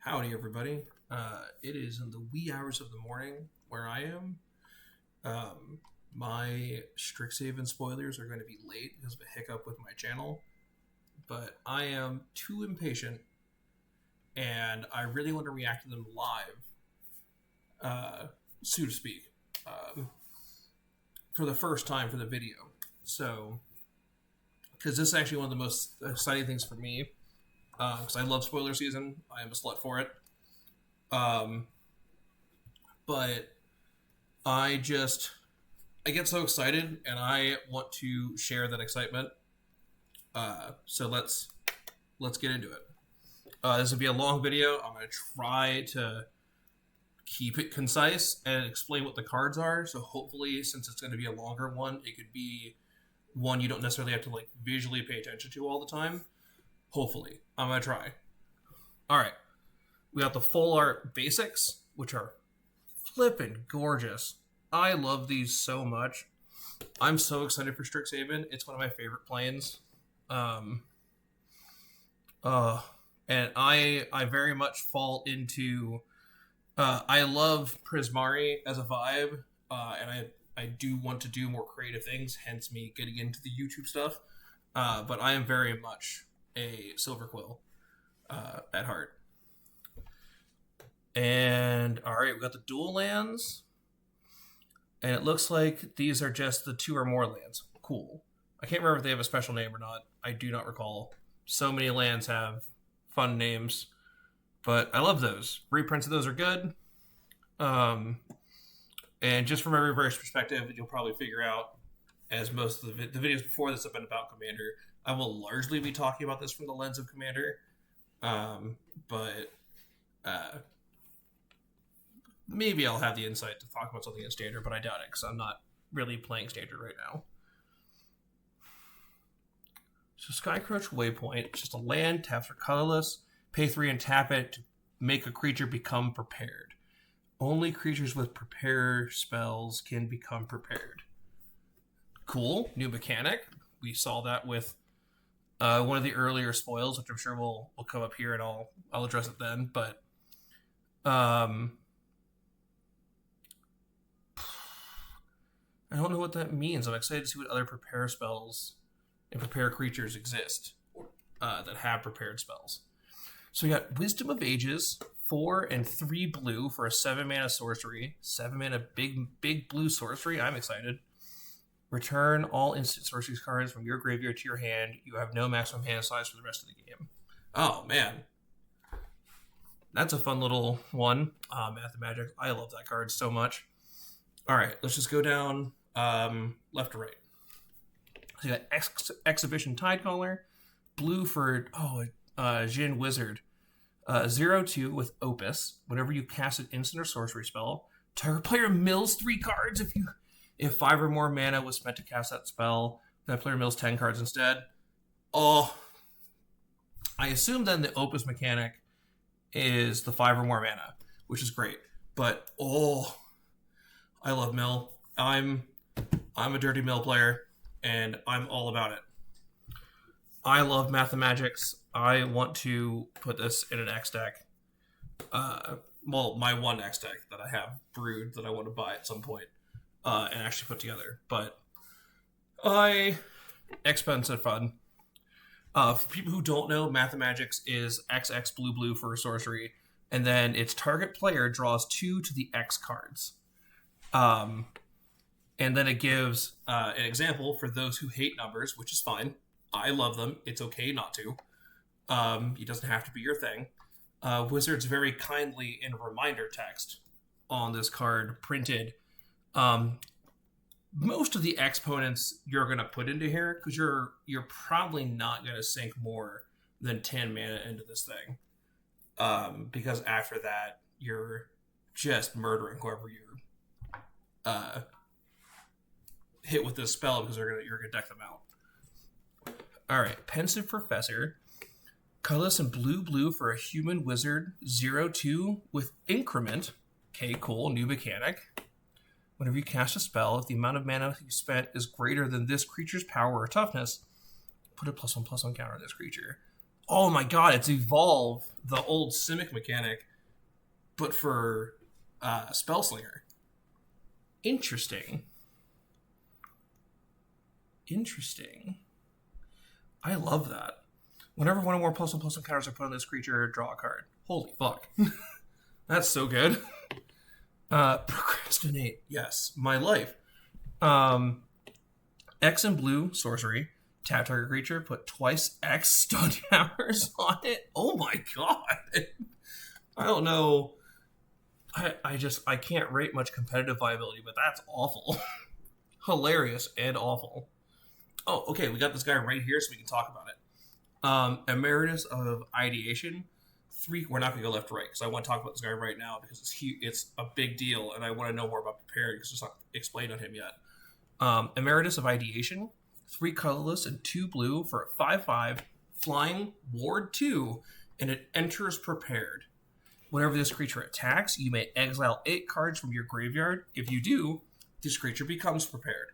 Howdy, everybody. It is in the wee hours of the morning where I am. My Strixhaven spoilers are going to be late because of a hiccup with my channel, but I am too impatient, and I really want to react to them live, so to speak, for the first time for the video. So, because this is actually one of the most exciting things for me. Because I love spoiler season. I am a slut for it. But I get so excited, and I want to share that excitement. So let's get into it. This will be a long video. I'm going to try to keep it concise and explain what the cards are. So hopefully, since it's going to be a longer one, it could be one you don't necessarily have to visually pay attention to all the time. Hopefully. I'm going to try. Alright. We got the full art basics, which are flippin' gorgeous. I love these so much. I'm so excited for Strixhaven. It's one of my favorite planes. And I very much fall into... I love Prismari as a vibe, and I do want to do more creative things, hence me getting into the YouTube stuff. But I am very much a Silver Quill at heart. And alright, we got the dual lands. And it looks like these are just the 2 or more lands. Cool. I can't remember if they have a special name or not. I do not recall. So many lands have fun names. But I love those. Reprints of those are good. And just from everybody's perspective, you'll probably figure out, as most of the videos before this have been about Commander, I will largely be talking about this from the lens of Commander, but maybe I'll have the insight to talk about something in Standard, but I doubt it, because I'm not really playing Standard right now. So Skycroach Waypoint, just a land, taps for colorless, pay 3 and tap it to make a creature become prepared. Only creatures with prepare spells can become prepared. Cool, new mechanic. We saw that with one of the earlier spoils, which I'm sure will come up here, and I'll address it then. But I don't know what that means. I'm excited to see what other prepare spells and prepare creatures exist that have prepared spells. So we got Wisdom of Ages, 4 and 3 blue for a 7-mana sorcery, 7-mana big blue sorcery. I'm excited. Return all instant sorcery cards from your graveyard to your hand. You have no maximum hand size for the rest of the game. Oh, man. That's a fun little one. Math and Magic. I love that card so much. All right, let's just go down left to right. So you got Exhibition Tidecaller. Blue for Jin Wizard. 0/2 with Opus. Whenever you cast an instant or sorcery spell, target player mills 3 cards if 5 or more mana was spent to cast that spell. That player mills 10 cards instead. Oh, I assume then the Opus mechanic is the 5 or more mana, which is great. But I love mill. I'm a dirty mill player, and I'm all about it. I love Mathemagics. I want to put this in an X deck. My one X deck that I have brewed that I want to buy at some point. And actually put together. But expensive fun. For people who don't know, Mathemagics is XX blue for a sorcery, and then its target player draws 2 to the X cards. And then it gives an example for those who hate numbers, which is fine. I love them. It's okay not to. It doesn't have to be your thing. Wizards very kindly in reminder text on this card printed most of the exponents you're going to put into here, because you're probably not going to sink more than 10 mana into this thing, because after that you're just murdering whoever you're hit with this spell, because you're gonna deck them out. All right, Pensive Professor, colorless and blue for a human wizard, 0/2 with increment. Okay, cool, new mechanic. Whenever you cast a spell, if the amount of mana you spent is greater than this creature's power or toughness, put a +1/+1 counter on this creature. Oh my god, it's Evolve, the old Simic mechanic, but for Spellslinger. Interesting. I love that. Whenever one or more +1/+1 counters are put on this creature, draw a card. Holy fuck. That's so good. Procrastinate. Yes, my life. X and blue, sorcery. Tap target creature, put twice X stun counters on it. Oh my god. I don't know. I can't rate much competitive viability, but that's awful. Hilarious and awful. Oh, okay, we got this guy right here so we can talk about it. Emeritus of Ideation. 3, we're not going to go left to right because I want to talk about this guy right now because it's a big deal and I want to know more about preparing because it's not explained on him yet. Emeritus of Ideation. 3 colorless and 2 blue for a 5/5 flying ward 2 and it enters prepared. Whenever this creature attacks, you may exile 8 cards from your graveyard. If you do, this creature becomes prepared.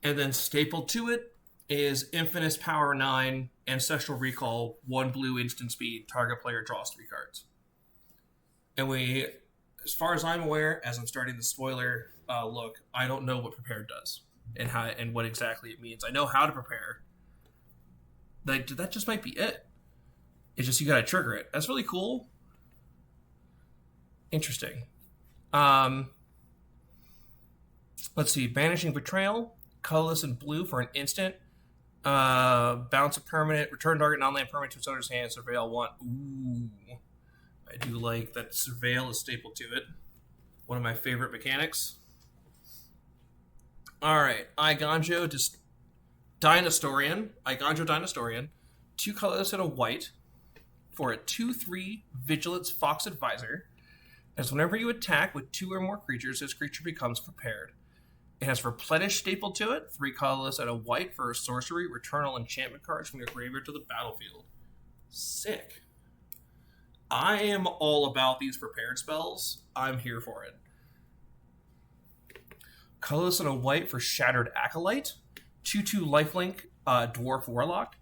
And then stapled to it is Infinite Power 9, Ancestral Recall, 1 blue instant speed, target player draws 3 cards. And we, as far as I'm aware, as I'm starting the spoiler look, I don't know what prepared does and what exactly it means. I know how to prepare. That just might be it. It's just you gotta trigger it. That's really cool. Interesting. Let's see. Banishing Betrayal. Colorless and blue for an instant. Bounce a permanent. Return target non-land permanent to its owner's hand. Surveil 1. Ooh. I do like that Surveil is stapled to it. One of my favorite mechanics. Alright. Eiganjo Dynastorian. 2 colorless and a white. For a 2/3 Vigilance Fox Advisor. As whenever you attack with 2 or more creatures, this creature becomes prepared. It has Replenish stapled to it, 3 colorless and a white for a sorcery. Return all enchantment cards from your graveyard to the battlefield. Sick. I am all about these prepared spells. I'm here for it. Colorless and a white for Shattered Acolyte. 2/2 lifelink, Dwarf Warlock.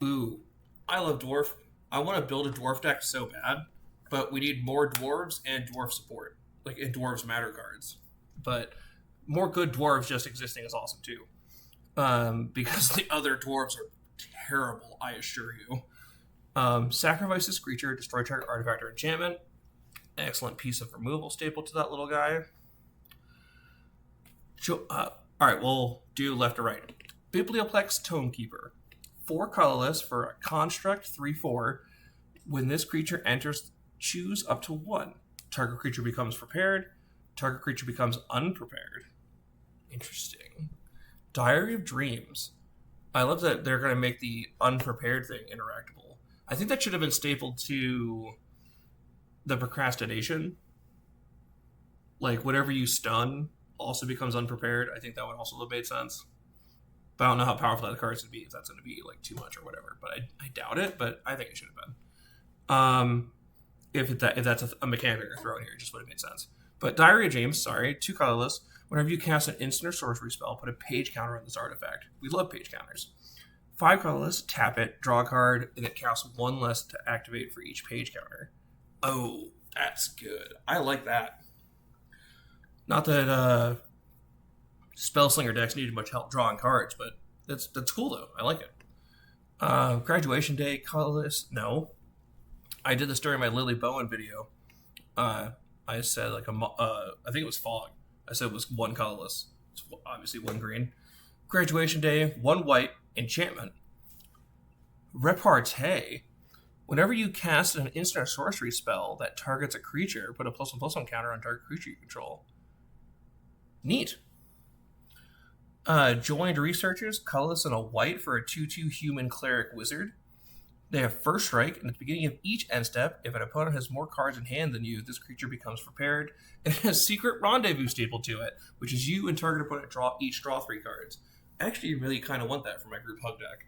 Ooh, I love Dwarf. I want to build a Dwarf deck so bad, but we need more Dwarves and Dwarf support. Like, and Dwarves matter cards. But more good Dwarves just existing is awesome too. Because the other Dwarves are terrible, I assure you. Sacrifice this creature, destroy target artifact or enchantment. Excellent piece of removal staple to that little guy. Alright, we'll do left or right. Biblioplex Tonekeeper. 4 colorless for a construct 3/4. When this creature enters, choose up to 1. Target creature becomes prepared. Target creature becomes unprepared. Interesting. Diary of Dreams. I love that they're going to make the unprepared thing interactable. I think that should have been stapled to the procrastination. Like, whatever you stun also becomes unprepared. I think that would also have made sense. But I don't know how powerful that card's going to be, if that's going to be like too much or whatever. But I doubt it, but I think it should have been. If that's a mechanic they're throwing here, it just would have made sense. But Diary of Dreams, 2 colorless. Whenever you cast an instant or sorcery spell, put a page counter on this artifact. We love page counters. 5 colorless, tap it, draw a card, and it counts 1 less to activate for each page counter. Oh, that's good. I like that. Not that Spellslinger decks needed much help drawing cards, but that's cool though. I like it. Graduation Day, colorless. No. I did this during my Lily Bowen video. I said I think it was Fog. I said it was 1 colorless. It's obviously 1 green. Graduation Day, 1 white, enchantment. Repartee. Whenever you cast an instant or sorcery spell that targets a creature, put a +1/+1 counter on target creature you control. Neat. Joined Researchers, colorless and a white for a 2/2 human cleric wizard. They have first strike, and at the beginning of each end step, if an opponent has more cards in hand than you, this creature becomes prepared. And it has Secret Rendezvous stapled to it, which is you and target opponent draw 3 cards. I actually really kind of want that for my group hug deck.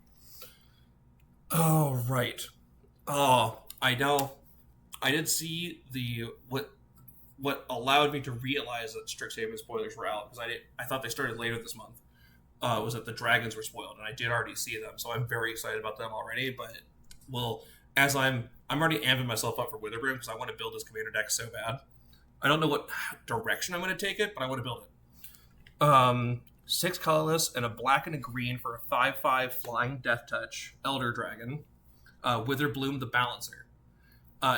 Oh, right. Oh, I know. I did see what allowed me to realize that Strixhaven spoilers were out, because I thought they started later this month. Was that the dragons were spoiled, and I did already see them, so I'm very excited about them already, but Well, as I'm already amping myself up for Witherbloom because I want to build this commander deck so bad. I don't know what direction I'm going to take it, but I want to build it. 6 colorless and a black and a green for a 5/5 flying death touch Elder Dragon. Witherbloom the Balancer.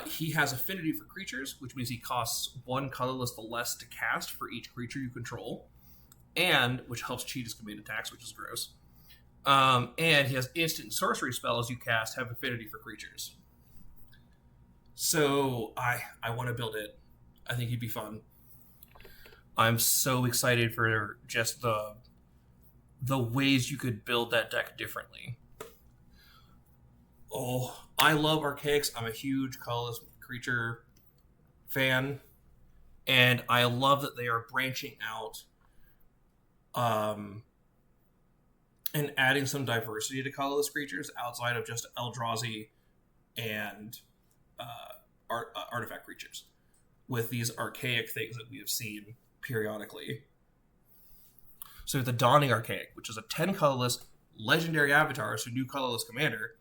He has affinity for creatures, which means he costs 1 colorless the less to cast for each creature you control, and which helps cheat his command attacks, which is gross. And he has instant sorcery spells you cast have affinity for creatures. So I want to build it. I think he'd be fun. I'm so excited for just the ways you could build that deck differently. Oh, I love Archaics. I'm a huge colorless creature fan, and I love that they are branching out and adding some diversity to colorless creatures outside of just Eldrazi and artifact creatures with these archaic things that we have seen periodically. So the Dawning Archaic, which is a 10 colorless legendary avatar, so new colorless commander.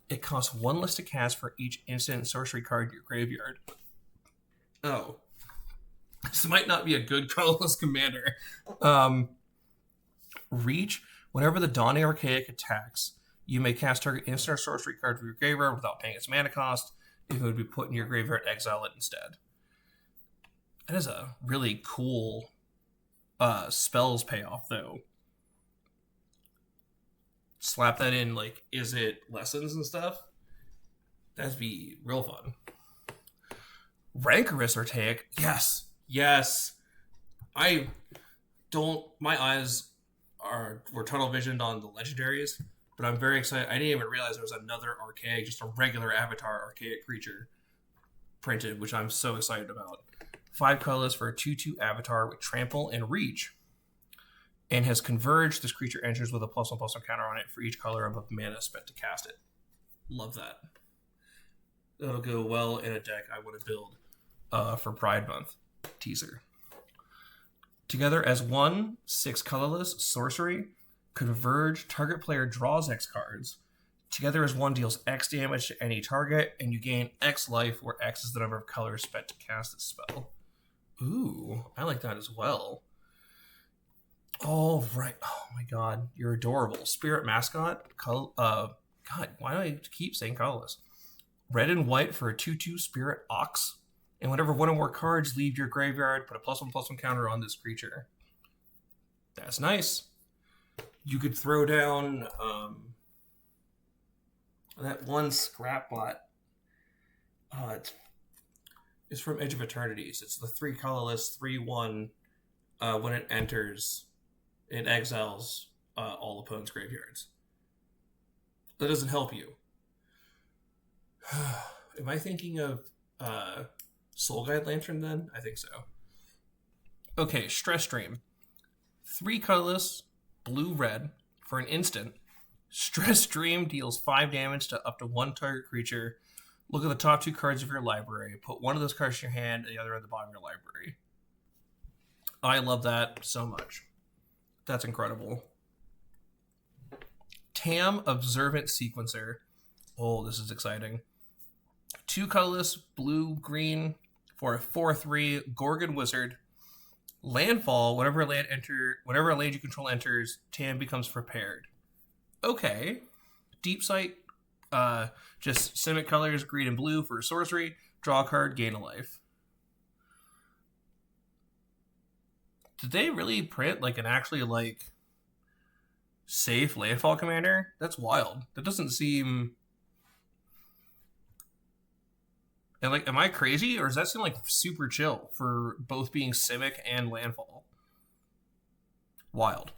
It costs 1 less to cast for each instant sorcery card in your graveyard. Oh. This might not be a good colorless commander. Reach. Whenever the Dawning Archaic attacks, you may cast target instant or sorcery card from your graveyard without paying its mana cost. If it would be put in your graveyard, exile it instead. That is a really cool spells payoff, though. Slap that in, like, is it lessons and stuff? That'd be real fun. Rancorous Archaic. Yes. I don't... My eyes were tunnel visioned on the legendaries, but I'm very excited. I didn't even realize there was another Archaic, just a regular avatar Archaic creature printed, which I'm so excited about. 5 colorless for a 2/2 avatar with trample and reach. And has converged. This creature enters with a +1/+1 counter on it for each color above mana spent to cast it. Love that. That'll go well in a deck I want to build for Pride Month. Teaser. Together as 1, 6 colorless, sorcery, converge, target player draws X cards. Together as 1 deals X damage to any target, and you gain X life, where X is the number of colors spent to cast this spell. Ooh, I like that as well. Oh, right. Oh, my God. You're adorable. Spirit Mascot. God, why do I keep saying colorless? Red and white for a 2/2 Spirit Ox. And whenever one or more cards leave your graveyard, put a +1/+1 counter on this creature. That's nice. You could throw down that one scrap bot. It's from Edge of Eternities. It's the 3 colorless, 3/1. When it enters... It exiles all opponents' graveyards. That doesn't help you. Am I thinking of Soul Guide Lantern then? I think so. Okay, Stress Stream. 3 colorless, blue-red, for an instant. Stress Stream deals 5 damage to up to 1 target creature. Look at the top 2 cards of your library. Put one of those cards in your hand and the other at the bottom of your library. I love that so much. That's incredible. Tam Observant Sequencer. Oh, this is exciting. 2 colorless, blue, green, for a 4/3 Gorgon Wizard. Landfall, whenever a land you control enters, Tam becomes prepared. Okay. Deep Sight, just Simic colors, green and blue for sorcery. Draw a card, gain a life. Did they really print like an actually like safe landfall commander? That's wild. That doesn't seem... And like, am I crazy, or does that seem like super chill for both being Simic and landfall? Wild.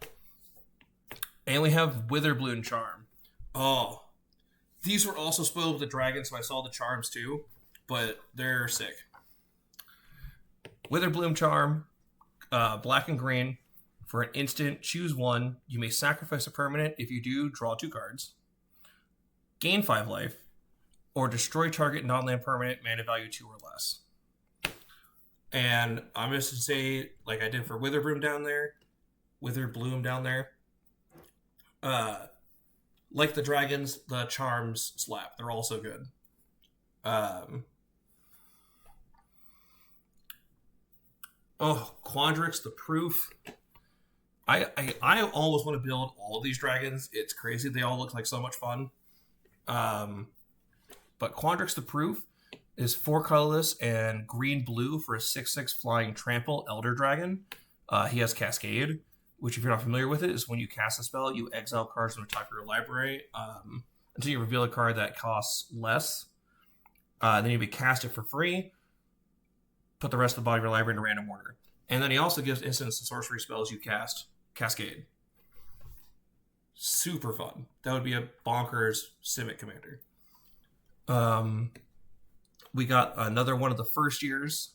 And we have Witherbloom Charm. Oh, these were also spoiled with the dragon, so I saw the charms too, but they're sick. Witherbloom Charm. Black and green. For an instant, choose 1. You may sacrifice a permanent. If you do, draw 2 cards. Gain 5 life. Or destroy target non-land permanent, mana value 2 or less. And I'm just going to say, like I did for Witherbloom down there. Like the dragons, the charms slap. They're also good. Quandrix the Proof. I always want to build all of these dragons. It's crazy. They all look like so much fun. But Quandrix the Proof is 4 colorless and green-blue for a 6/6 flying trample elder dragon. He has Cascade, which if you're not familiar with it, is when you cast a spell, you exile cards from the top of your library until you reveal a card that costs less. Then you cast it for free, put the rest of the body of your library in a random order. And then he also gives instants and sorcery spells you cast Cascade. Super fun. That would be a bonkers Simic commander. We got another one of the first years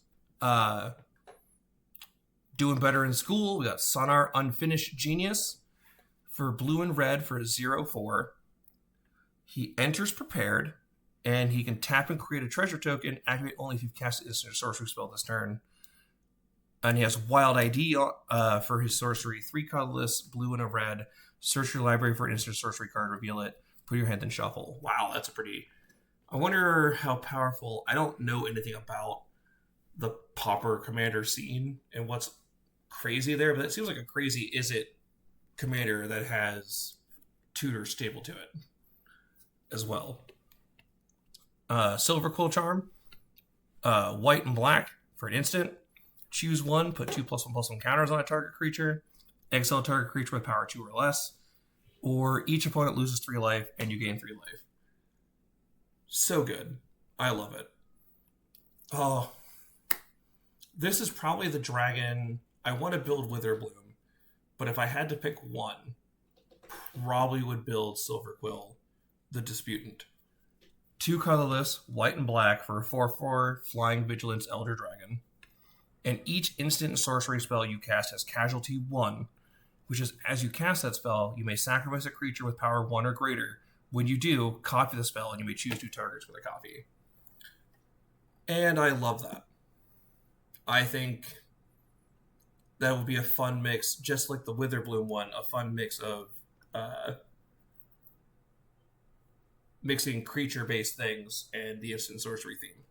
doing better in school. We got Sonar Unfinished Genius for blue and red for a 0/4. He enters prepared, and he can tap and create a treasure token, activate only if you've cast an instant or sorcery spell this turn. And he has Wild ID for his sorcery. 3 colorless, blue and a red. Search your library for an instant sorcery card, reveal it, put your hand in shuffle. Wow, that's a pretty... I wonder how powerful... I don't know anything about the Pauper Commander scene and what's crazy there, but it seems like a crazy Izzet commander that has tutors stable to it as well. Silver Quill Charm. White and black for an instant. Choose one, put 2+1/+1 counters on a target creature. Exile a target creature with power 2 or less. Or each opponent loses 3 life and you gain 3 life. So good. I love it. Oh. This is probably the dragon. I want to build Witherbloom, but if I had to pick one, probably would build Silver Quill, the Disputant. 2 colorless, white and black for a 4/4 flying vigilance elder dragon. And each instant and sorcery spell you cast has casualty 1, which is as you cast that spell, you may sacrifice a creature with power 1 or greater. When you do, copy the spell and you may choose 2 targets with a copy. And I love that. I think that would be a fun mix, just like the Witherbloom one, a fun mix of mixing creature-based things and the instant sorcery theme.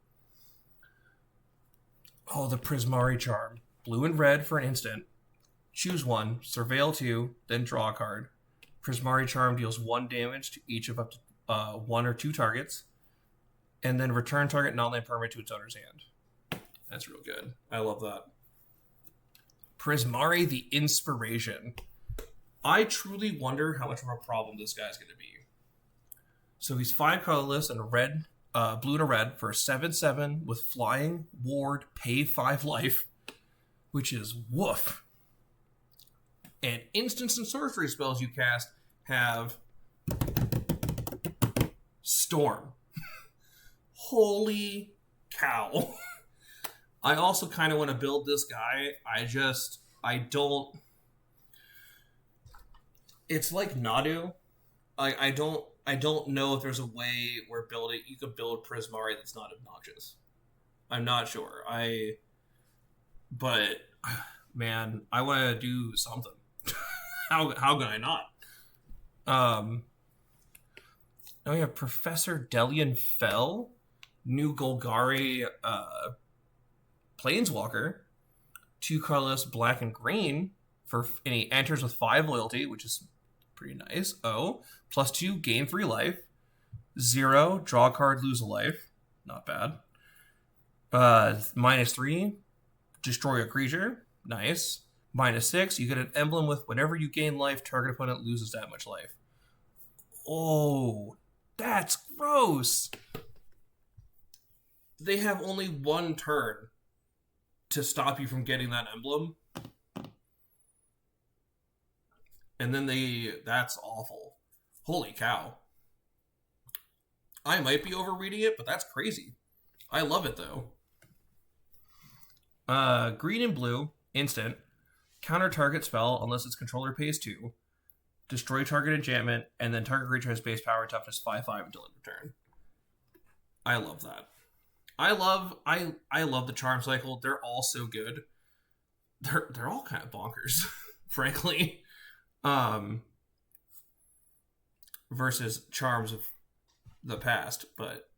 Oh, the Prismari Charm. Blue and red for an instant. Choose one, surveil 2, then draw a card. Prismari Charm deals 1 damage to each of up to 1 or 2 targets, and then return target non-land permanent to its owner's hand. That's real good. I love that. Prismari the Inspiration. I truly wonder how much of a problem this guy's going to be. So he's 5 colorless and a red, blue and a red for a 7/7 with flying, ward, pay 5 life, which is woof. And instants and sorcery spells you cast have Storm. Holy cow. I also kind of want to build this guy. I don't... It's like Nadu. I don't know if there's a way where you could build Prismari that's not obnoxious. I'm not sure. But man, I want to do something. How can I not? Now we have Professor Delian Fell, new Golgari Planeswalker, 2 colorless, black and green and he enters with 5 loyalty, which is pretty nice. +2, gain 3 life. 0, draw a card, lose a life. Not bad. -3, destroy a creature. Nice. -6, you get an emblem with whenever you gain life, target opponent loses that much life. Oh, that's gross. They have only 1 turn to stop you from getting that emblem. And then that's awful. Holy cow. I might be overreading it, but that's crazy. I love it though. Green and blue, instant. Counter target spell unless its controller pays 2. Destroy target enchantment, and then target creature has base power toughness 5/5 until end of turn. I love that. I love the charm cycle. They're all so good. They're all kind of bonkers, frankly. versus charms of the past, but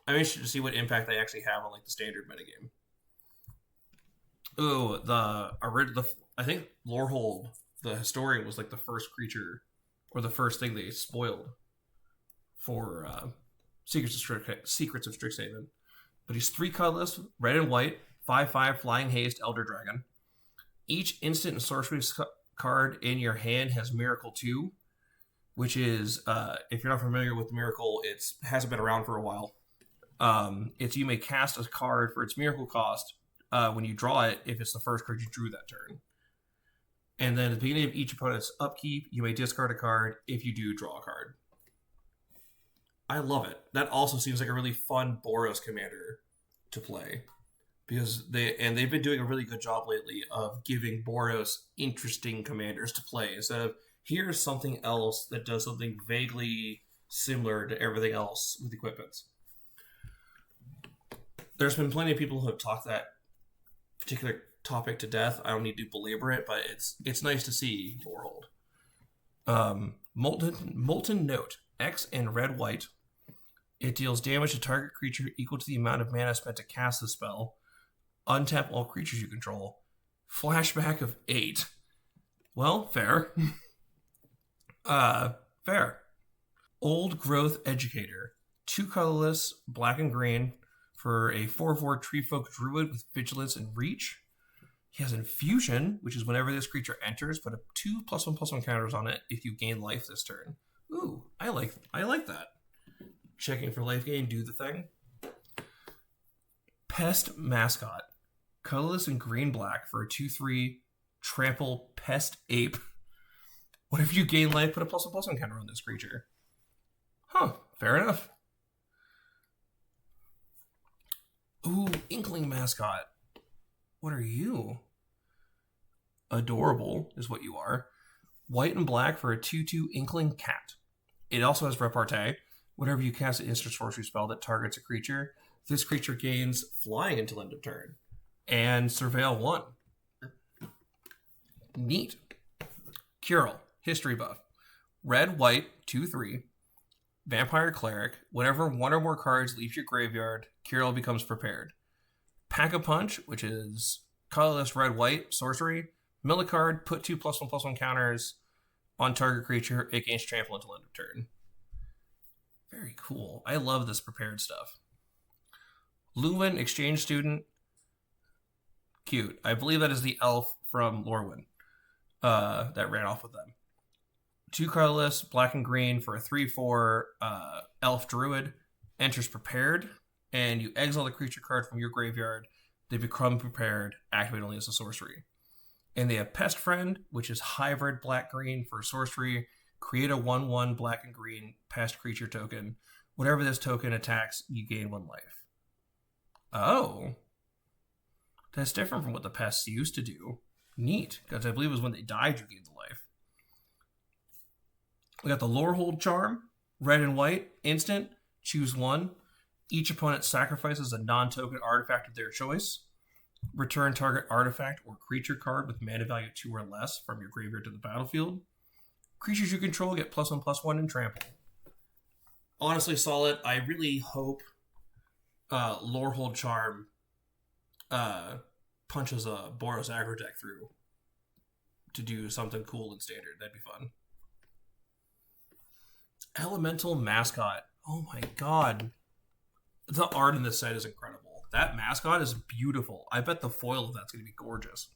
I'm interested to see what impact they actually have on like the standard metagame. Oh, I think Lorehold, the historian, was like the first creature or the first thing they spoiled for Secrets of Strixhaven. But he's 3 colorless, red and white, 5/5 flying haste, Elder Dragon. Each instant and sorcery card in your hand has Miracle 2, which is, if you're not familiar with Miracle, it hasn't been around for a while. It's you may cast a card for its Miracle cost when you draw it if it's the first card you drew that turn. And then at the beginning of each opponent's upkeep, you may discard a card if you do draw a card. I love it. That also seems like a really fun Boros commander to play. Because they've been doing a really good job lately of giving Boros interesting commanders to play. Instead of, here's something else that does something vaguely similar to everything else with equipments. There's been plenty of people who have talked that particular topic to death. I don't need to belabor it, but it's nice to see Lorehold. Molten Note, X and red white. It deals damage to target creature equal to the amount of mana spent to cast the spell. Untap all creatures you control. Flashback of 8. Well, fair. Fair. Old Growth Educator. 2 colorless, black and green, for a 4/4 Treefolk Druid with Vigilance and Reach. He has Infusion, which is whenever this creature enters, put a 2 +1/+1 counters on it if you gain life this turn. Ooh, I like that. Checking for life gain, do the thing. Pest Mascot. Colorless and green-black for a 2/3 Trample Pest Ape. Whenever you gain life, put a +1/+1 counter on this creature. Huh, fair enough. Ooh, Inkling Mascot. What are you? Adorable is what you are. White and black for a 2/2 Inkling Cat. It also has Repartee. Whenever you cast an instant sorcery spell that targets a creature, this creature gains flying until end of turn. And Surveil 1. Neat. Curl. History buff. Red, white, 2/3. Vampire Cleric. Whenever one or more cards leave your graveyard, Curl becomes prepared. Pack-a-Punch, which is colorless, red, white, sorcery. Mill a card, put 2 +1/+1 counters on target creature. It gains trample until end of turn. Very cool. I love this prepared stuff. Luwin, Exchange Student. Cute. I believe that is the elf from Lorwyn that ran off with them. 2 colorless, black and green for a 3/4 elf druid. Enters prepared, and you exile the creature card from your graveyard. They become prepared, activate only as a sorcery. And they have Pest Friend, which is hybrid black-green for sorcery. Create a 1/1 black and green pest creature token. Whenever this token attacks, you gain 1 life. Oh. That's different from what the pests used to do. Neat, because I believe it was when they died you gained the life. We got the Lorehold Charm, red and white, instant, choose 1. Each opponent sacrifices a non-token artifact of their choice. Return target artifact or creature card with mana value 2 or less from your graveyard to the battlefield. Creatures you control get +1/+1 and trample. Honestly, solid. I really hope Lorehold Charm punches a Boros aggro deck through to do something cool in standard. That'd be fun. Elemental Mascot. Oh my god. The art in this set is incredible. That mascot is beautiful. I bet the foil of that's going to be gorgeous.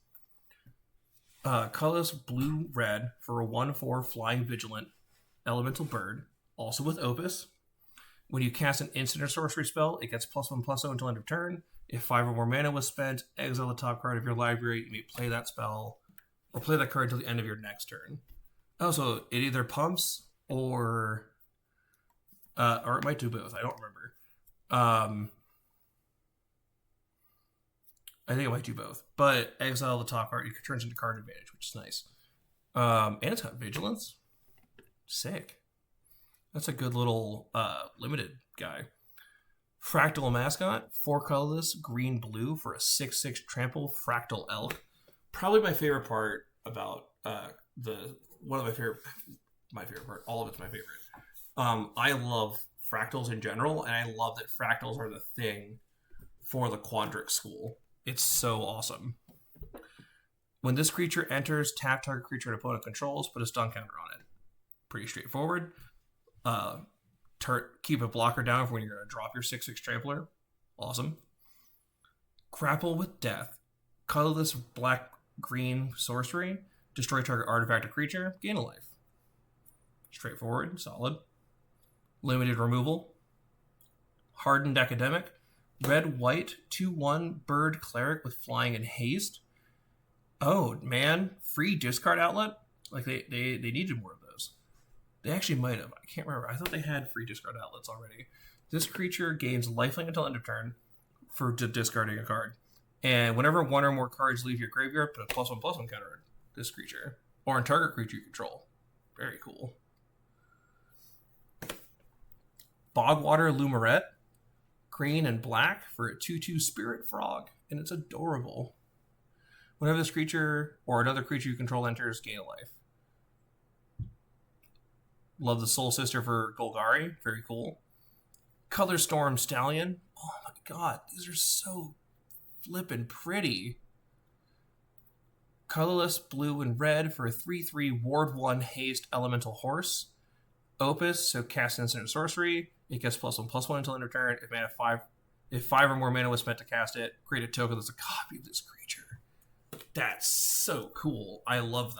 Colorless blue-red for a 1/4 flying vigilant elemental bird, also with Opus. When you cast an instant or sorcery spell, it gets +1/+0 until end of turn. If 5 or more mana was spent, exile the top card of your library. You may play that spell or play that card until the end of your next turn. Also, it either pumps or it might do both. I don't remember. I think it might do both. But exile the top card, it turns into card advantage, which is nice. And it's got vigilance. Sick. That's a good little limited guy. Fractal Mascot, 4 colorless, green blue for a 6/6 trample fractal elk. Probably my favorite part about one of my favorite my favorite part. All of it's my favorite. I love fractals in general, and I love that fractals are the thing for the Quandrix school. It's so awesome. When this creature enters, tap target creature an opponent controls, put a stun counter on it. Pretty straightforward. Keep a blocker down for when you're going to drop your 6/6 trampler. Awesome. Grapple with Death. Colorless black-green sorcery. Destroy target artifact or creature. Gain a life. Straightforward. Solid. Limited removal. Hardened Academic. Red-white. 2/1 bird cleric with flying and haste. Oh, man. Free discard outlet? Like, they needed more of those. They actually might have. I can't remember. I thought they had free discard outlets already. This creature gains lifelink until end of turn for discarding a card. And whenever one or more cards leave your graveyard, put a +1/+1 counter on this creature. Or on target creature you control. Very cool. Bogwater Lumerette. Green and black for a 2/2 Spirit Frog. And it's adorable. Whenever this creature or another creature you control enters, gain a life. Love the Soul Sister for Golgari. Very cool. Color Storm Stallion. Oh my god, these are so flippin' pretty. Colorless blue and red for a 3/3 Ward 1 Haste Elemental Horse. Opus, so cast instant sorcery. It gets +1/+1 until end of turn. If 5 or more mana was spent to cast it, create a token that's a copy of this creature. That's so cool. I love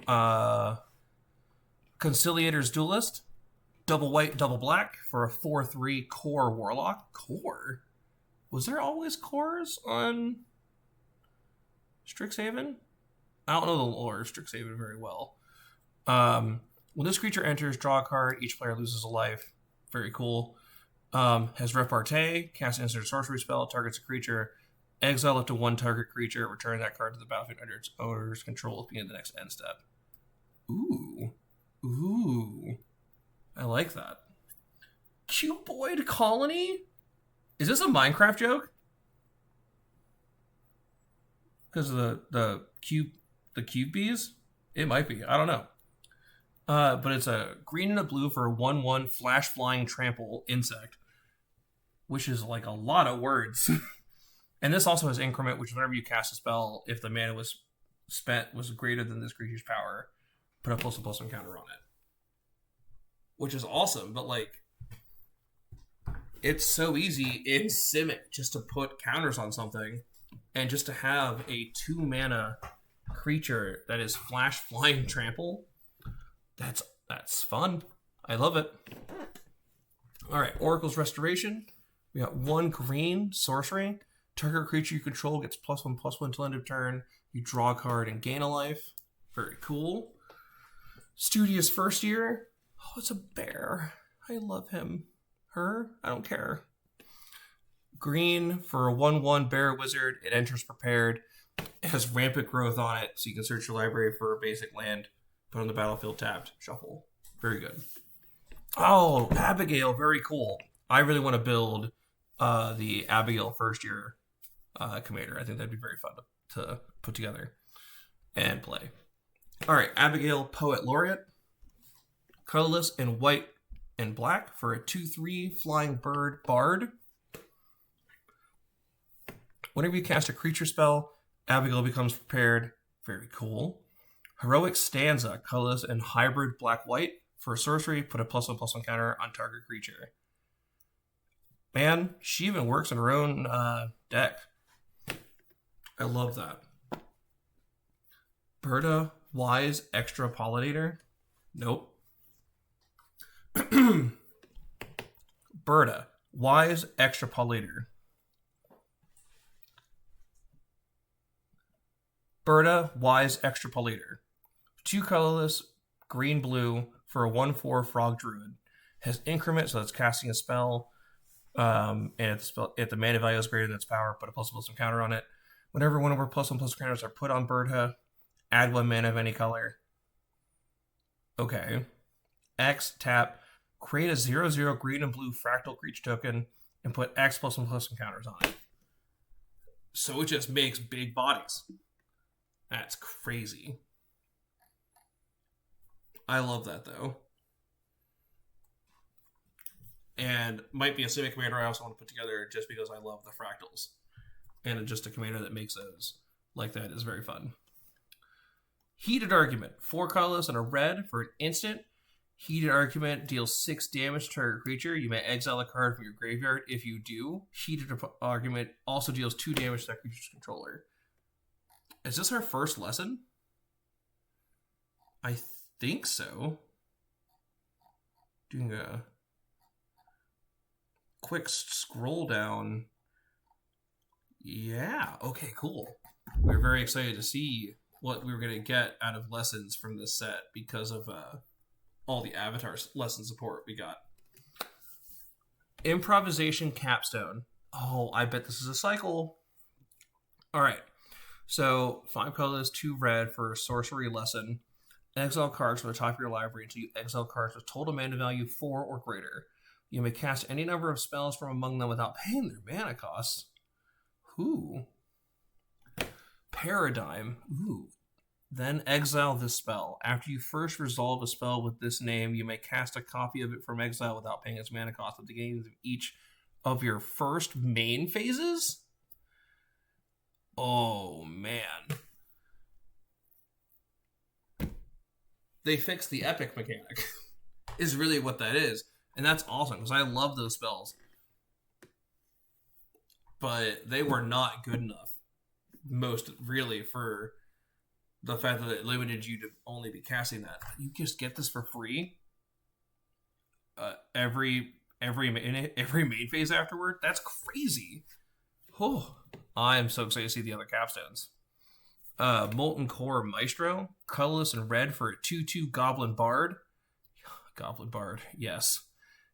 that. Conciliator's Duelist. Double white, double black for a 4/3 core warlock. Core? Was there always cores on Strixhaven? I don't know the lore of Strixhaven very well. When this creature enters, draw a card. Each player loses a life. Very cool. Has Repartee. Cast an instant sorcery spell. Targets a creature. Exile up to 1 target creature. Return that card to the battlefield under its owner's control at the beginning of the next end step. Ooh. I like that. Cuboid Colony? Is this a Minecraft joke? Because of the cube bees? It might be. I don't know. But it's a green and a blue for a 1/1 flash flying trample insect, which is like a lot of words. And this also has increment, which whenever you cast a spell, if the mana was spent was greater than this creature's power, put a +1/+1 counter on it. Which is awesome, but like, it's so easy in Simic just to put counters on something, and just to have a 2 mana creature that is flash flying trample. That's fun. I love it. All right, Oracle's Restoration. We got 1 green sorcery. Target creature you control gets +1/+1 until end of turn. You draw a card and gain a life. Very cool. Studious First Year. Oh, it's a bear. I love him. Her? I don't care. Green for a 1/1 bear wizard. It enters prepared. It has rampant growth on it, so you can search your library for a basic land. Put on the battlefield tapped. Shuffle. Very good. Oh, Abigail. Very cool. I really want to build the Abigail First Year commander. I think that'd be very fun to put together and play. All right, Abigail Poet Laureate. Colorless in white and black for a 2/3 flying bird bard. Whenever you cast a creature spell, Abigail becomes prepared. Very cool. Heroic Stanza, colorless and hybrid black-white. For a sorcery, put a +1/+1 counter on target creature. Man, she even works in her own deck. I love that. Berta Wise Extrapolator. Nope. Berta Wise Extrapolator. Berta Wise Extrapolator. 2 colorless, green blue for a 1/4 frog druid. Has increment, so it's casting a spell. And if the mana value is greater than its power, put a +1/+1 counter on it. Whenever one of our +1/+1 counters are put on Berta, add 1 mana of any color. Okay. X, tap, create a 0/0 green and blue fractal creature token, and put X +1/+1 counters on it. So it just makes big bodies. That's crazy. I love that, though. And might be a Civic commander I also want to put together just because I love the fractals. And just a commander that makes those like that is very fun. Heated Argument. 4 colorless and a red for an instant. Heated Argument deals 6 damage to target creature. You may exile a card from your graveyard. If you do, Heated Argument also deals 2 damage to that creature's controller. Is this our first lesson? I think so. Doing a quick scroll down. Yeah, okay, cool. We're very excited to see what we were going to get out of lessons from this set because of all the Avatar lesson support we got. Improvisation Capstone. Oh, I bet this is a cycle. All right. So 5 colors, 2 red for a sorcery lesson. Exile cards from the top of your library until you exile cards with total mana value 4 or greater. You may cast any number of spells from among them without paying their mana costs. Ooh. Paradigm. Ooh. Then exile this spell. After you first resolve a spell with this name, you may cast a copy of it from exile without paying its mana cost at the beginning of each of your first main phases? Oh, man. They fixed the epic mechanic. Is really what that is. And that's awesome, because I love those spells. But they were not good enough. Most, really, for the fact that it limited you to only be casting that. You just get this for free every main phase afterward. That's crazy. Oh, I'm so excited to see the other capstones. Molten Core Maestro, colorless and red for a 2/2 Goblin Bard. Goblin Bard, yes.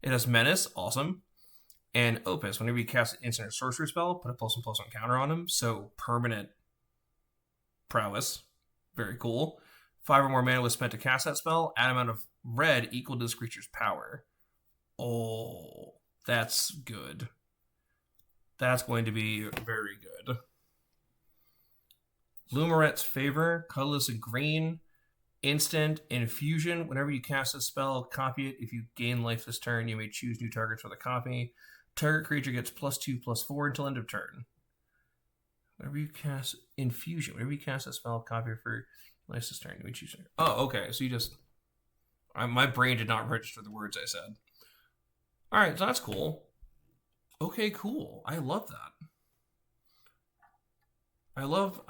It has Menace, awesome. And Opus, whenever you cast an instant or sorcery spell, put a +1/+1 counter on him. So permanent prowess. Very cool. 5 or more mana was spent to cast that spell. Add amount of red equal to this creature's power. Oh, that's good. That's going to be very good. Lumaret's Favor, colorless and green. Instant infusion. Whenever you cast a spell, copy it. If you gain life this turn, you may choose new targets for the copy. Target creature gets +2/+4 until end of turn. Whenever you cast infusion, whenever you cast a spell, copy it for life this turn, you may choose. Oh, okay. So you just... my brain did not register the words I said. Alright, so that's cool. Okay, cool. I love that.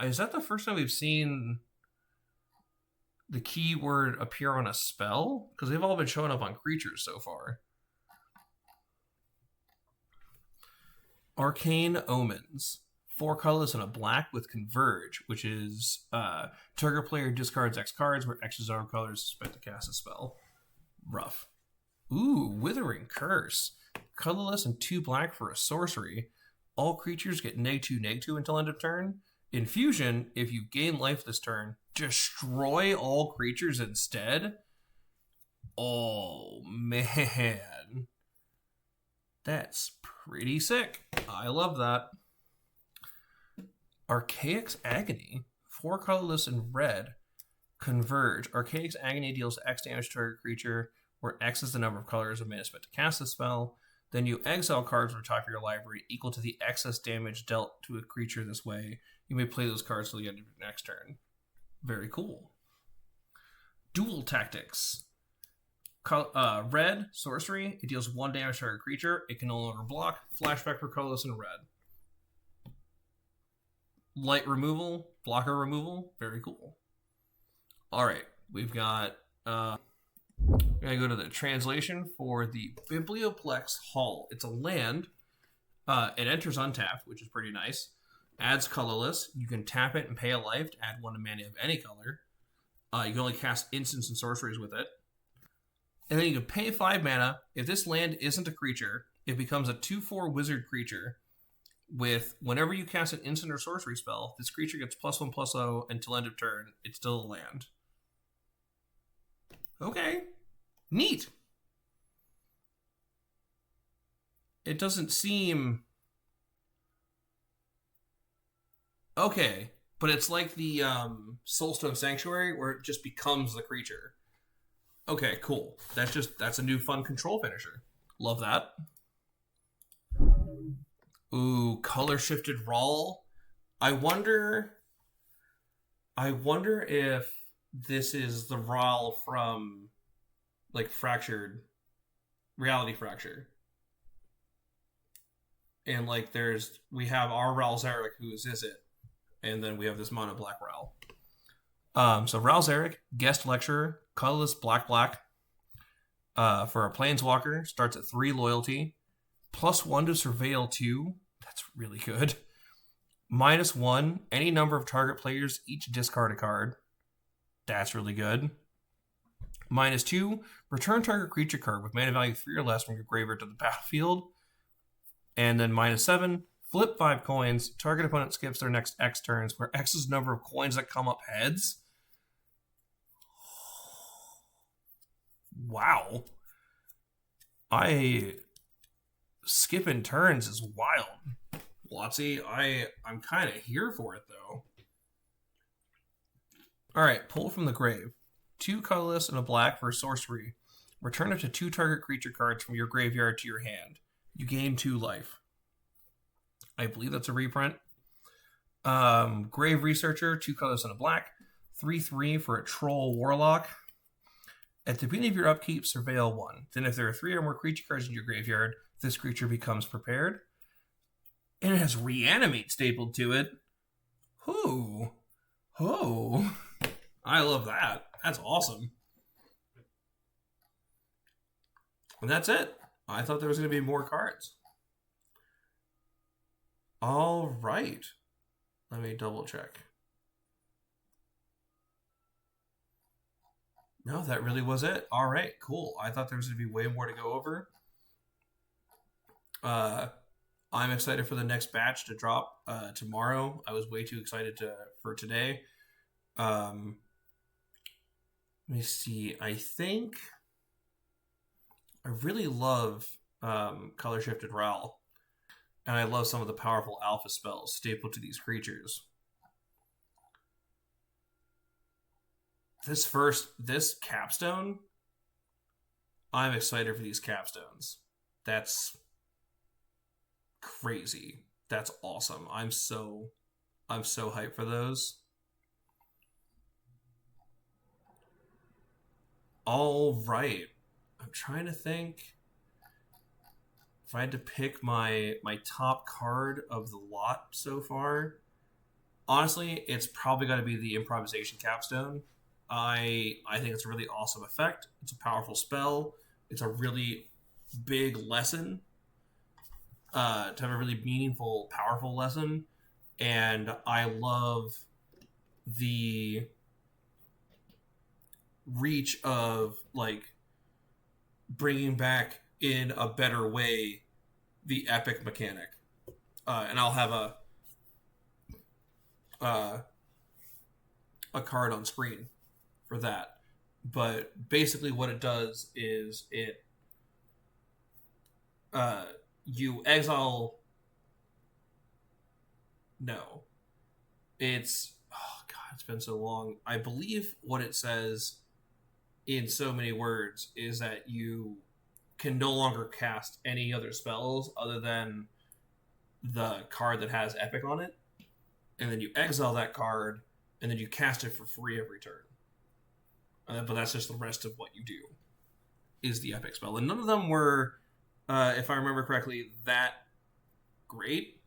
Is that the first time we've seen the keyword appear on a spell? Because they've all been showing up on creatures so far. Arcane Omens. 4 colors and a black with Converge, which is target player discards X cards, where X is our colors spent to cast a spell. Rough. Ooh, Withering Curse. Colorless and 2 black for a sorcery. All creatures get -2/-2 until end of turn. Infusion, if you gain life this turn, destroy all creatures instead. Oh, man. That's pretty sick. I love that. Archaic's Agony. 4 colorless and red. Converge. Archaic's Agony deals X damage to target creature, where X is the number of colors of mana spent to cast the spell. Then you exile cards from the top of your library equal to the excess damage dealt to a creature this way. You may play those cards till the end of your next turn. Very cool. Dual Tactics. Red, sorcery. It deals 1 damage to a creature. It can no longer block. Flashback for colorless and red. Light removal. Blocker removal. Very cool. Alright. We've got... we're going to go to the translation for the Biblioplex Hall. It's a land. It enters untapped, which is pretty nice. Adds colorless. You can tap it and pay a life to add 1 mana of any color. You can only cast instants and sorceries with it. And then you can pay 5 mana. If this land isn't a creature, it becomes a 2/4 wizard creature. With whenever you cast an instant or sorcery spell, this creature gets +1/+0 until end of turn. It's still a land. Okay. Neat. It doesn't seem... Okay, but it's like the Soulstone Sanctuary, where it just becomes the creature. Okay, cool. That's a new fun control finisher. Love that. Ooh, color shifted Rawl. I wonder I wonder if this is the Rawl from like Fractured Reality Fracture. And like we have our Rawl Zarek who is it, and then we have this mono black Rawl. So Rawl Zarek, guest lecturer, colorless black. For a planeswalker, starts at 3 loyalty, +1 to surveil 2. That's really good. -1, any number of target players each discard a card. That's really good. -2, return target creature card with mana value 3 or less from your graveyard to the battlefield. And then -7, flip 5 coins. Target opponent skips their next X turns, where X is the number of coins that come up heads. Wow. Skipping turns is wild. Watsy, I'm kind of here for it, though. Alright, pull from the grave. 2 colorless and a black for a sorcery. Return up to 2 target creature cards from your graveyard to your hand. You gain 2 life. I believe that's a reprint. Grave Researcher, 2 colors and a black. 3/3 for a Troll Warlock. At the beginning of your upkeep, surveil 1. Then if there are 3 or more creature cards in your graveyard, this creature becomes prepared. And it has Reanimate stapled to it. Oh. I love that. That's awesome. And that's it. I thought there was going to be more cards. All right. Let me double check. No, that really was it. All right, cool. I thought there was going to be way more to go over. I'm excited for the next batch to drop tomorrow. I was way too excited for today. Let me see. I think I really love Color Shifted Rawl, and I love some of the powerful alpha spells stapled to these creatures. This capstone, I'm excited for these capstones. That's crazy. That's awesome. I'm so hyped for those. All right. I'm trying to think if I had to pick my top card of the lot so far. Honestly, it's probably got to be the improvisation capstone. I think it's a really awesome effect. It's a powerful spell. It's a really big lesson. To have a really meaningful, powerful lesson. And I love the reach of like bringing back in a better way the epic mechanic. And I'll have a card on screen for that. But basically what it does is you exile. No. It's been so long. I believe what it says in so many words is that you can no longer cast any other spells other than the card that has epic on it. And then you exile that card, and then you cast it for free every turn. But that's just the rest of what you do, is the epic spell. And none of them were, if I remember correctly, that great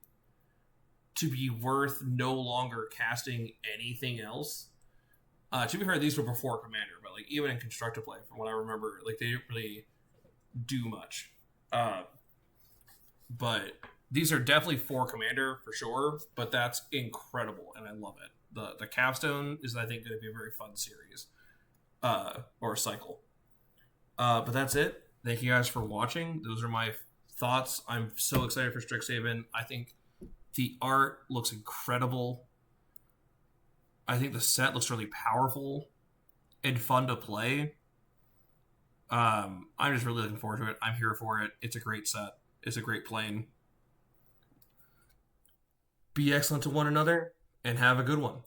to be worth no longer casting anything else. To be fair, these were before Commander, but like even in constructive play, from what I remember, like they didn't really do much. But these are definitely for Commander for sure. But that's incredible, and I love it. The capstone is, I think, going to be a very fun series, or cycle. But that's it. Thank you guys for watching. Those are my thoughts. I'm so excited for Strixhaven. I think the art looks incredible. I think the set looks really powerful and fun to play. I'm just really looking forward to it. I'm here for it. It's a great set. It's a great plane. Be excellent to one another and have a good one.